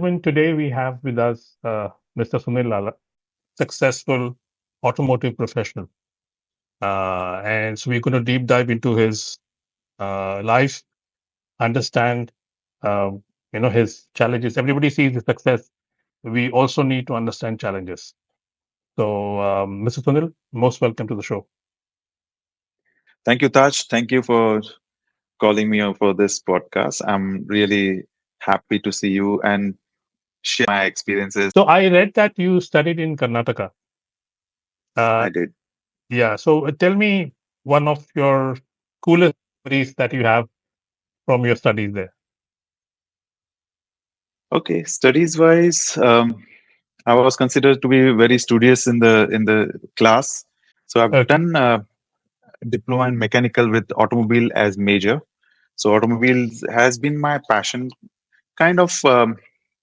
gentlemen, today we have with us Mr. Sunil Lala, successful automotive professional. And so we're going to deep dive into his life, understand, um, his challenges. Everybody sees the success. We also need to understand challenges. So, Mr. Sunil, most welcome to the show. Thank you, Taj. Thank you for calling me on for this podcast. I'm really happy to see you and share my experiences. So, I read that you studied in Karnataka. Uh, I did. yeah. So, tell me one of your coolest memories that you have from your studies there. Okay, studies wise, I was considered to be very studious in the class. So I've Okay. done diploma in mechanical with automobile as major. So automobiles has been my passion, kind of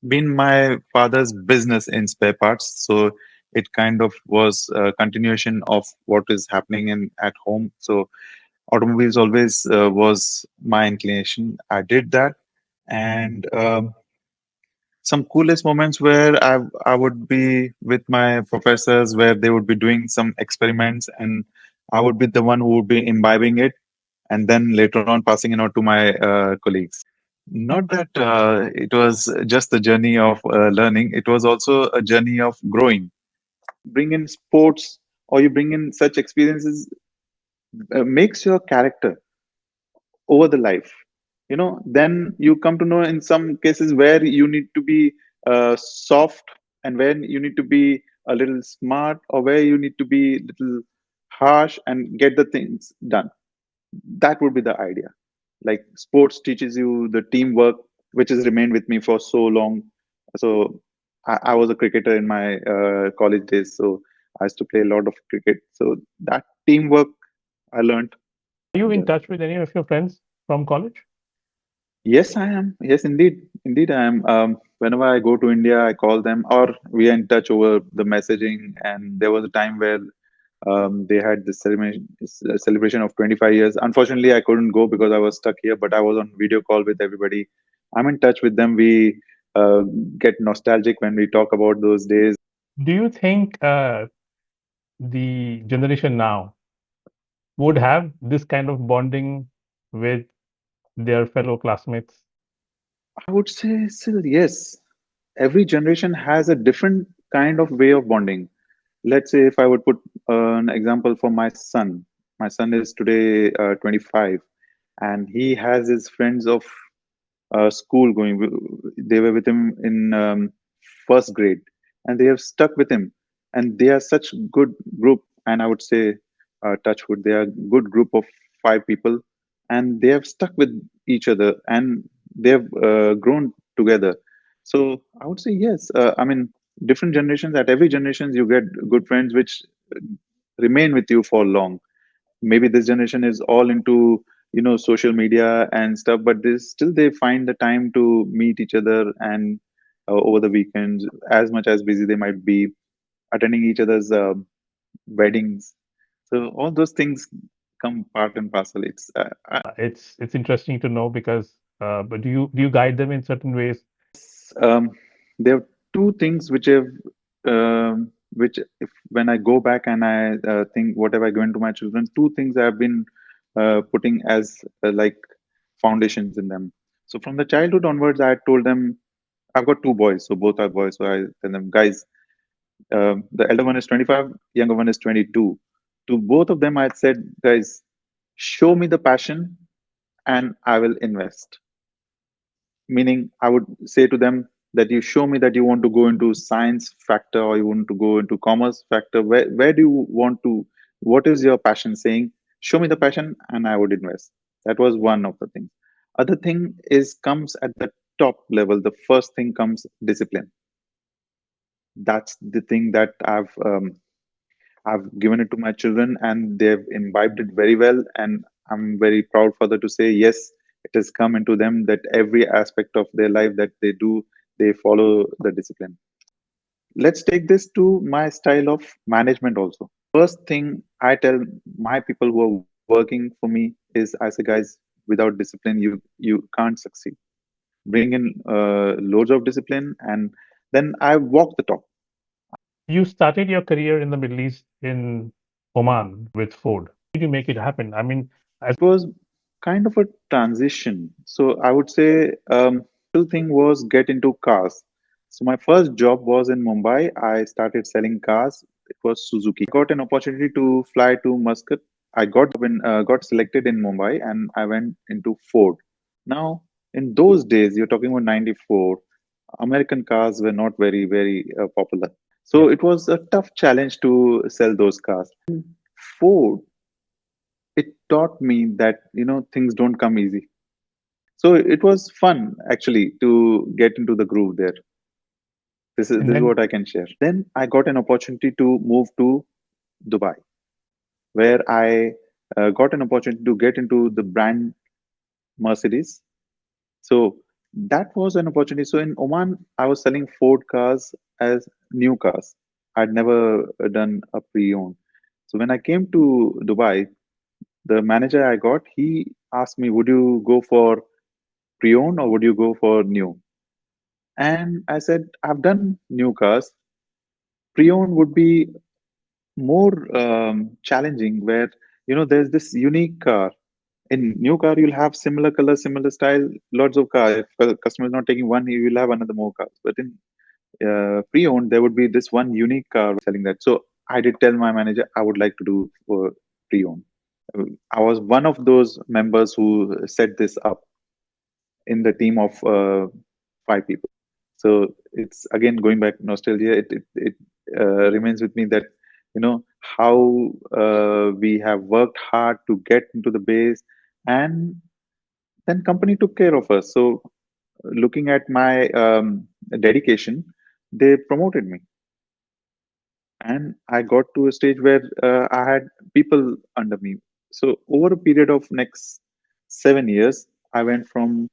been my father's business in spare parts. So it kind of was a continuation of what is happening in at home. So automobiles always was my inclination. I did that, and some coolest moments where I would be with my professors, where they would be doing some experiments, and I would be the one who would be imbibing it, and then later on passing it on to my colleagues. Not that it was just a journey of learning; it was also a journey of growing. Bring in sports, or you bring in such experiences, makes your character over the life. Then you come to know in some cases where you need to be soft, and when you need to be a little smart, or where you need to be a little harsh and get the things done. That would be the idea. Like sports teaches you the teamwork, which has remained with me for so long. So I was a cricketer in my college days, so I used to play a lot of cricket. So that teamwork I learned. Are you in touch with any of your friends from college? Yes, I am. Yes, indeed. Indeed, I am. Whenever I go to India, I call them, or we are in touch over the messaging. And there was a time where they had this celebration of 25 years. Unfortunately, I couldn't go because I was stuck here, but I was on video call with everybody. I'm in touch with them. We uh, get nostalgic when we talk about those days. Do you think the generation now would have this kind of bonding with their fellow classmates? I would say still yes. Every generation has a different kind of way of bonding. Let's say if I would put an example for my son. My son is today 25, and he has his friends of school going. They were with him in first grade, and they have stuck with him. And they are such good group. And I would say, Touchwood, they are good group of five people, and they have stuck with each other, and they have grown together. So I would say yes. I mean, different generations. At every generations, you get good friends which remain with you for long. Maybe this generation is all into social media and stuff, but they find the time to meet each other, and over the weekends, as much as busy they might be, attending each other's weddings. So all those things come part and parcel. It's interesting to know because but do you guide them in certain ways? Um, there are two things which if when I go back and I think whatever I given to my children, two things I've been putting as like foundations in them. So from the childhood onwards, I told them, I've got two boys, so both are boys. So I tell them, guys, the elder one is 25, younger one is 22. To both of them, I said, guys, show me the passion and I will invest. Meaning, I would say to them that you show me that you want to go into science factor, or you want to go into commerce factor. Where do you want to, what is your passion saying? Show me the passion and I would invest. That was one of the things. Other thing is comes at the top level. The first thing comes discipline. That's the thing that I've given it to my children, and they've imbibed it very well. And I'm very proud father to say, yes, it has come into them that every aspect of their life that they do, they follow the discipline. Let's take this to my style of management also. First thing I tell my people who are working for me is, I say, guys, without discipline, you can't succeed. bring in loads of discipline, and then I walk the talk. You started your career in the Middle East in Oman with Ford. How did you make it happen? I mean, as It was kind of a transition. So I would say thing was get into cars. So my first job was in Mumbai. I started selling cars. It was Suzuki. Got an opportunity to fly to Muscat. I got the job in got selected in Mumbai, and I went into Ford. Now, in those days, you're talking about 94, American cars were not very popular. yeah, So it was a tough challenge to sell those cars. Ford, it taught me that, things don't come easy. So it was fun actually to get into the groove there. and This is then what I can share. Then I got an opportunity to move to Dubai, where I got an opportunity to get into the brand Mercedes. So that was an opportunity. So in Oman, I was selling Ford cars as new cars. I'd never done a pre-owned. So when I came to Dubai, the manager I got, he asked me, "Would you go for pre-owned or would you go for new?" And I said, "I've done new cars. Pre-owned would be more challenging, where there's this unique car. In new car, you'll have similar color, similar style, lots of car. If a customer is not taking one, he will have another more cars. But in pre-owned, there would be this one unique car selling that." So I did tell my manager I would like to do pre-owned. I was one of those members who set this up in the team of 5 people. So it's again going back nostalgia. It remains with me that how we have worked hard to get into the base, and then company took care of us. So looking at my dedication, they promoted me, and I got to a stage where I had people under me. So over a period of next 7 years, I went from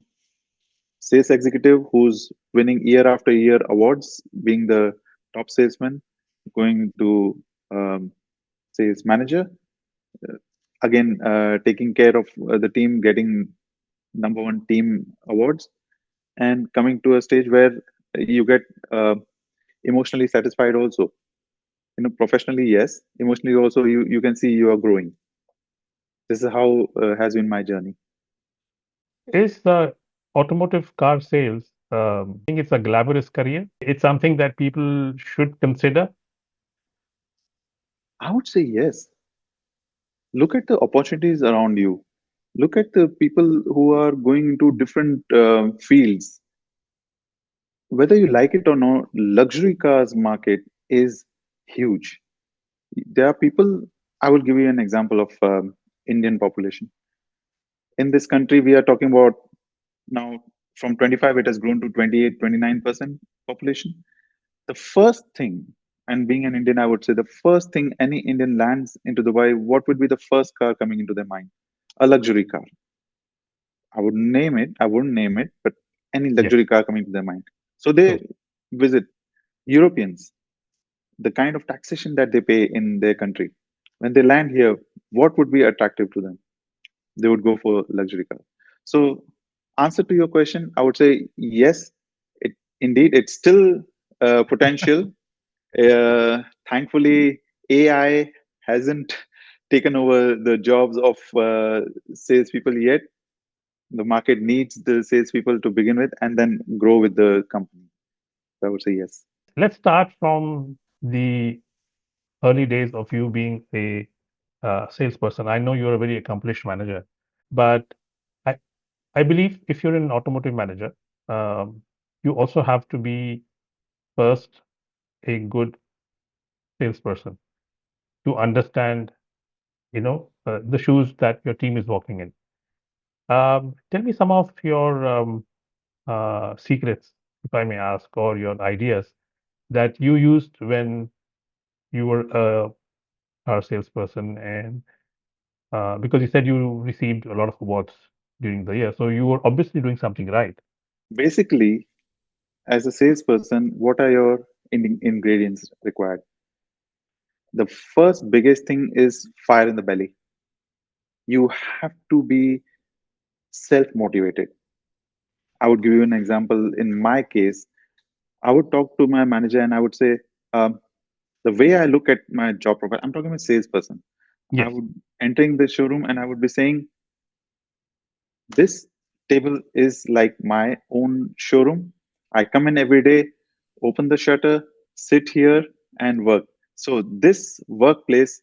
sales executive who's winning year after year awards, being the top salesman, going to sales manager, again taking care of the team, getting number one team awards, and coming to a stage where you get uh, emotionally satisfied also. Professionally, yes. Emotionally also, you can see you are growing. This is how has been my journey. is automotive car sales, think it's a glamorous career? It's something that people should consider. I would say yes. Look at the opportunities around you. Look at the people who are going into different fields. Whether you like it or not, luxury cars market is huge. There are people. I will give you an example of Indian population. In this country, we are talking about now from 25, it has grown to 28, 29% population. The first thing, and being an Indian, I would say the first thing any Indian lands into Dubai, what would be the first car coming into their mind? A luxury car. I wouldn't name it, but any Yes, luxury car coming to their mind. So true. they visit Europeans, the kind of taxation that they pay in their country. When they land here, what would be attractive to them? They would go for luxury car. So, answer to your question, I would say yes. It indeed it's still potential. Thankfully, AI hasn't taken over the jobs of salespeople yet. The market needs the salespeople to begin with, and then grow with the company. So I would say yes. Let's start from the early days of you being a salesperson. I know you're a very accomplished manager, but I, I believe if you're an automotive manager, um, you also have to be first a good salesperson to understand, the shoes that your team is walking in. Tell me some of your secrets, if I may ask, or your ideas that you used when you were a car salesperson, and because you said you received a lot of awards during the year, so you were obviously doing something right. Basically, as a salesperson, what are your ingredients required? The first biggest thing is fire in the belly. You have to be self motivated. I would give you an example. In my case, I would talk to my manager and I would say, um, the way I look at my job profile, I'm talking about salesperson. I Yes. would entering the showroom and I would be saying, this table is like my own showroom. I come in every day, open the shutter, sit here and work. So this workplace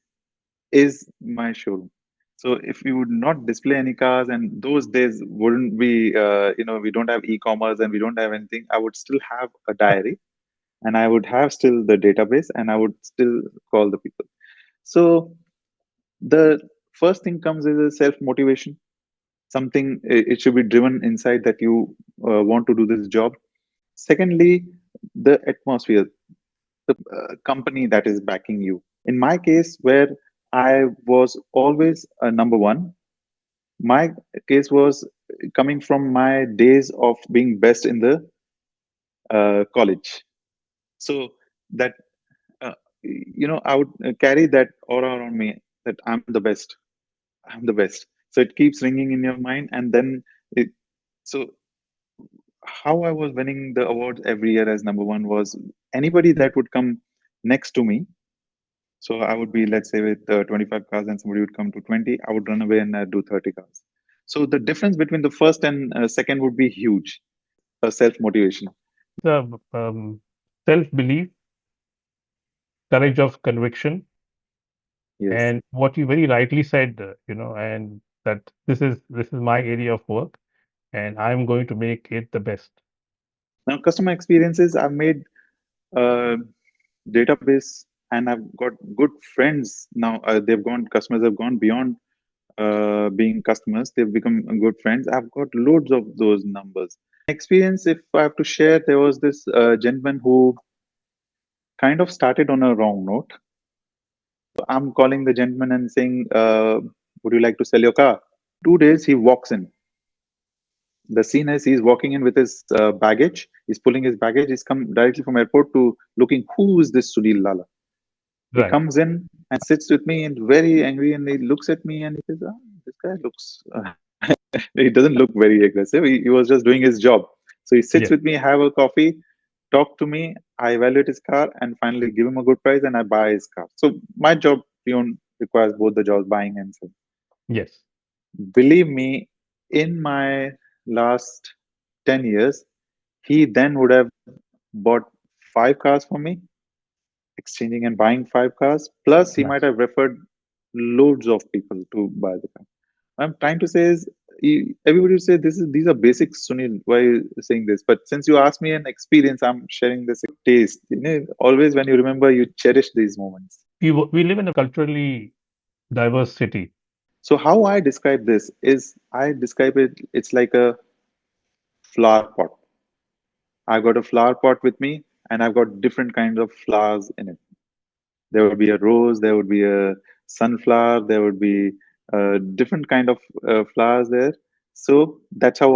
is my showroom. So if you would not display any cars, and those days wouldn't be, we don't have e-commerce and we don't have anything, I would still have a diary and I would have still the database and I would still call the people. So the first thing comes is a self motivation. Something it should be driven inside that you want to do this job. Secondly, the atmosphere, the company that is backing you. In my case, where I was always number one, my case was coming from my days of being best in the college. So that I would carry that aura around me that I'm the best. I'm the best. So it keeps ringing in your mind, and then it. So how I was winning the awards every year as number one was anybody that would come next to me. So I would be, let's say, with 25 cars, and somebody would come to 20. I would run away and do 30 cars. So the difference between the first and second would be huge. A self motivation. The self-belief, courage of conviction, Yes. and what you very rightly said, and that this is my area of work, and I'm going to make it the best. Now, customer experiences, I've made a database, and I've got good friends now. Customers have gone beyond being customers. They've become good friends. I've got loads of those numbers. Experience, if I have to share, there was this gentleman who kind of started on a wrong note. I'm calling the gentleman and saying, would you like to sell your car? 2 days, he walks in. The scene is he's walking in with his baggage. He's pulling his baggage. He's come directly from airport to looking, who is this Sunil Lala? He Right. comes in and sits with me and very angry, and he looks at me and he says, this guy looks, he doesn't look very aggressive. He was just doing his job. So he sits Yes. with me, have a coffee, talk to me. I evaluate his car and finally give him a good price and I buy his car. So my job, requires both the jobs, buying and selling. Yes. Believe me, in my last 10 years, he then would have bought 5 cars for me, exchanging and buying 5 cars. Plus, he might Nice. have referred loads of people to buy the car. I'm trying to say is everybody would say these are basics, Sunil. Why are you saying this? But since you asked me an experience, I'm sharing this taste. Always when you remember, you cherish these moments. We live in a culturally diverse city. So how I describe this is I describe it. It's like a flower pot. I've got a flower pot with me, and I've got different kinds of flowers in it. There would be a rose, there would be a sunflower, there would be different kind of flowers there. So that's how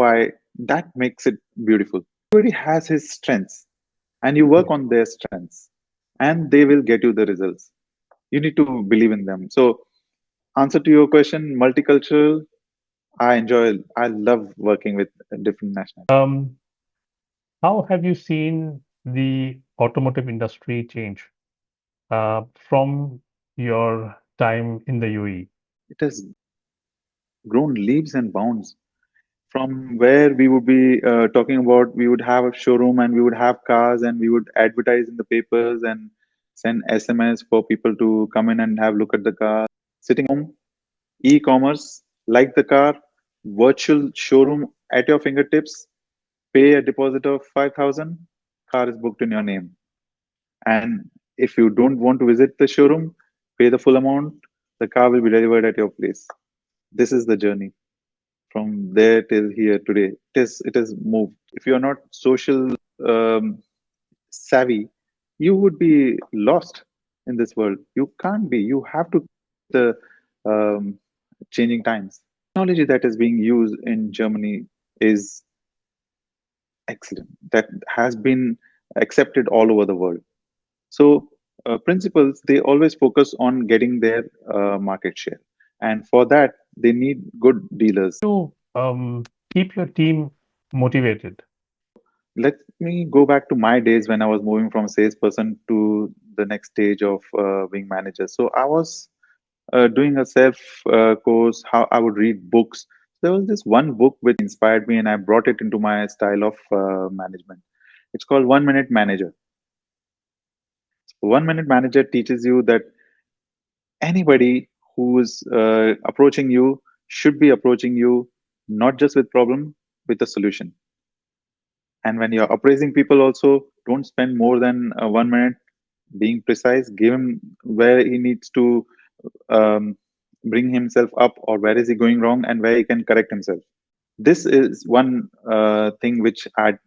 that makes it beautiful. Everybody has his strengths, and you work Yes. on their strengths, and they will get you the results. You need to believe in them. So, answer to your question, multicultural. I love working with different nationalities. How have you seen the automotive industry change from your time in the UAE? It has grown leaps and bounds from where we would be talking about. We would have a showroom and we would have cars and we would advertise in the papers and send SMS for people to come in and have look at the car. Sitting home, e-commerce, like the car, virtual showroom at your fingertips, pay a deposit of 5,000, car is booked in your name. And if you don't want to visit the showroom, pay the full amount, the car will be delivered at your place. This is the journey from there till here today. It has moved. If you are not social savvy, you would be lost in this world. You can't be. You have to the um, changing times. Technology that is being used in Germany is excellent. That has been accepted all over the world. So principals, they always focus on getting their market share, and for that they need good dealers. To keep your team motivated? Let me go back to my days when I was moving from salesperson to the next stage of being manager. So I was doing a self course, how I would read books. There was this one book which inspired me, and I brought it into my style of management. It's called 1 Minute Manager. 1 Minute Manager teaches you that anybody who's approaching you should be approaching you not just with problem, with a solution. And when you're appraising people, also don't spend more than 1 minute being precise. Give him where he needs to um, bring himself up, or where is he going wrong, and where he can correct himself. This is one thing which I'd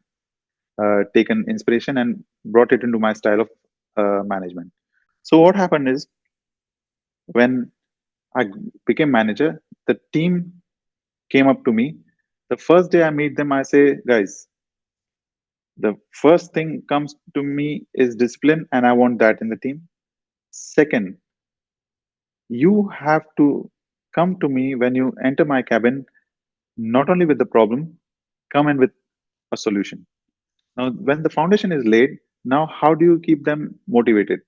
taken inspiration and brought it into my style of management. So what happened is, when I became manager, the team came up to me. The first day I meet them, I say, guys, the first thing comes to me is discipline, and I want that in the team. Second, you have to come to me when you enter my cabin, not only with the problem, come in with a solution. Now, when the foundation is laid, now how do you keep them motivated?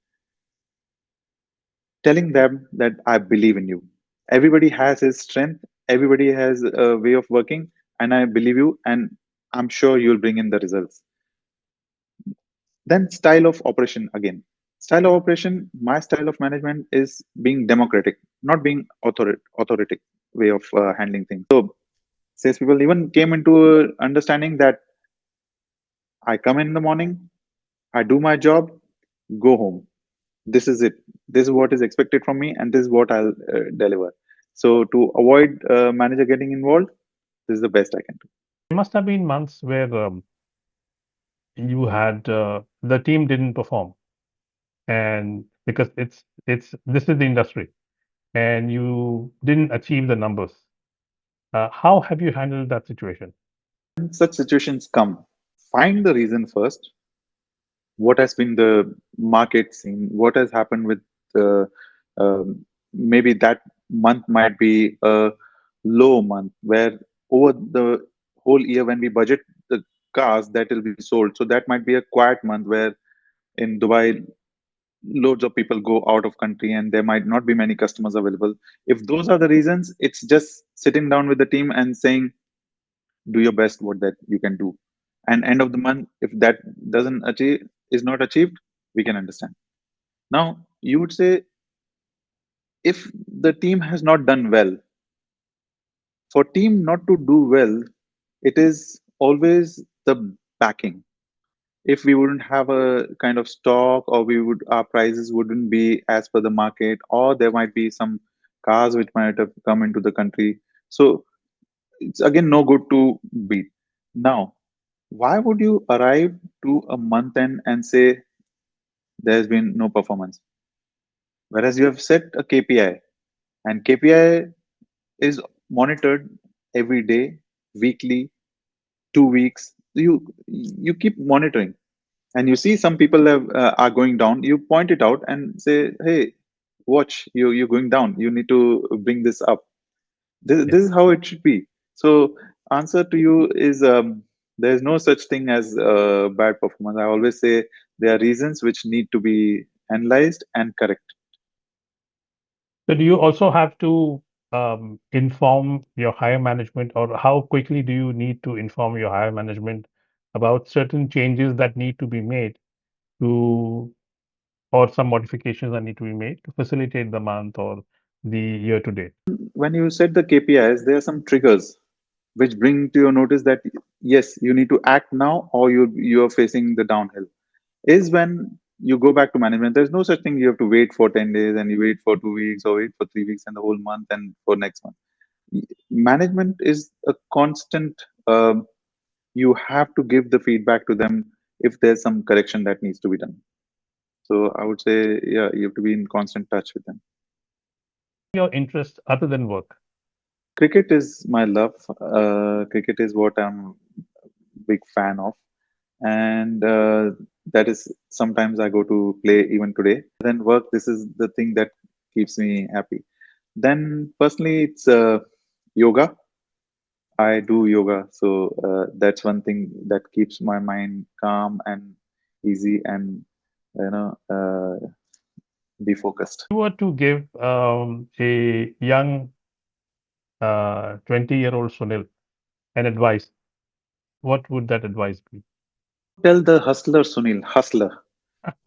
Telling them that I believe in you. Everybody has his strength, everybody has a way of working, and I believe you, and I'm sure you'll bring in the results. Then, style of operation again. Style of operation, my style of management is being democratic, not being authoritative way of handling things. So, sales people even came into understanding that I come in the morning, I do my job, go home. This is it. This is what is expected from me, and this is what I'll deliver. So, to avoid manager getting involved, this is the best I can do. There must have been months where you had the team didn't perform, and because it's this is the industry, and you didn't achieve the numbers. How have you handled that situation? When such situations come, find the reason first. What has been the market scene? What has happened with the maybe that month might be a low month where over the whole year when we budget the cars that will be sold. So that might be a quiet month where in Dubai loads of people go out of country and there might not be many customers available. If those are the reasons, it's just sitting down with the team and saying, do your best what that you can do. And end of the month, if that doesn't achieve is not achieved, we can understand. Now, you would say, if the team has not done well, for team not to do well, it is always the backing. If we wouldn't have a kind of stock, or we would our prices wouldn't be as per the market, or there might be some cars which might have come into the country. So it's again no good to beat. Now, why would you arrive to a month end and say there's been no performance? Whereas you have set a KPI, and KPI is monitored every day, weekly, 2 weeks. You keep monitoring, and you see some people are going down. You point it out and say, "Hey, watch, you're going down. You need to bring this up." This Yes. is how it should be. So, answer to you is, there is no such thing as bad performance. I always say there are reasons which need to be analyzed and correct. So do you also have to inform your higher management, or how quickly do you need to inform your higher management about certain changes that need to be made to, or some modifications that need to be made to facilitate the month or the year to date? When you set the KPIs, there are some triggers which bring to your notice that yes, you need to act now, or you are facing the downhill. Is when you go back to management. There's no such thing you have to wait for 10 days, and you wait for 2 weeks, or wait for 3 weeks, and the whole month, and for next month. Management is a constant. You have to give the feedback to them if there's some correction that needs to be done. So I would say, yeah, you have to be in constant touch with them. Your interest other than work? Cricket is my love. Cricket is what I'm big fan of, and that is sometimes I go to play even today. Then work. This is the thing that keeps me happy. Then personally, it's yoga. I do yoga, so that's one thing that keeps my mind calm and easy, and be focused. You were to give a young 20-year-old Sunil an advice, what would that advice be? I would tell the hustler Sunil, hustler.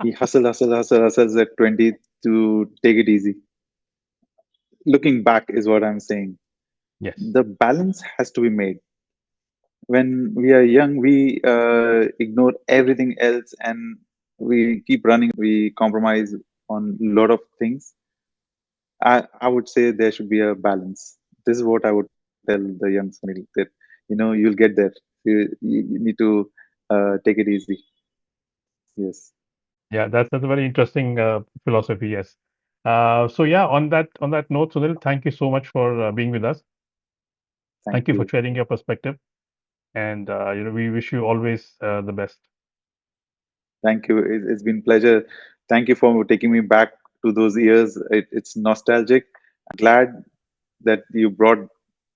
He hustles at 20 to take it easy. Looking back is what I'm saying. Yes. The balance has to be made. When we are young, we ignore everything else and we keep running around. We compromise on a lot of things. I would say there should be a balance. This is what I would tell the young Sunil, that you'll get there. You need to take it easy. Yes. Yeah, that's a very interesting philosophy. Yes. So yeah, on that note, Sunil, thank you so much for being with us. Thank Thank you for you. sharing your perspective, and we wish you always the best. Thank you. It's been pleasure. Thank you for taking me back to those years. It's nostalgic. I'm glad that you brought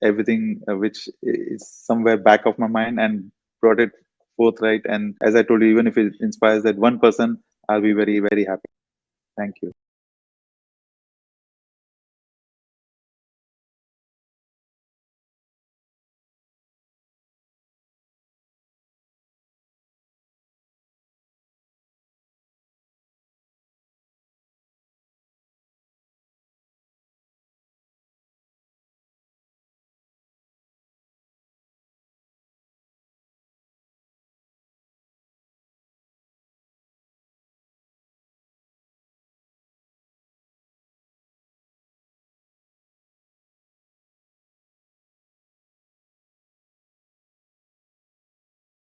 everything which is somewhere back of my mind and brought it forthright. And as I told you, even if it inspires that one person, I'll be very, very happy. Thank you.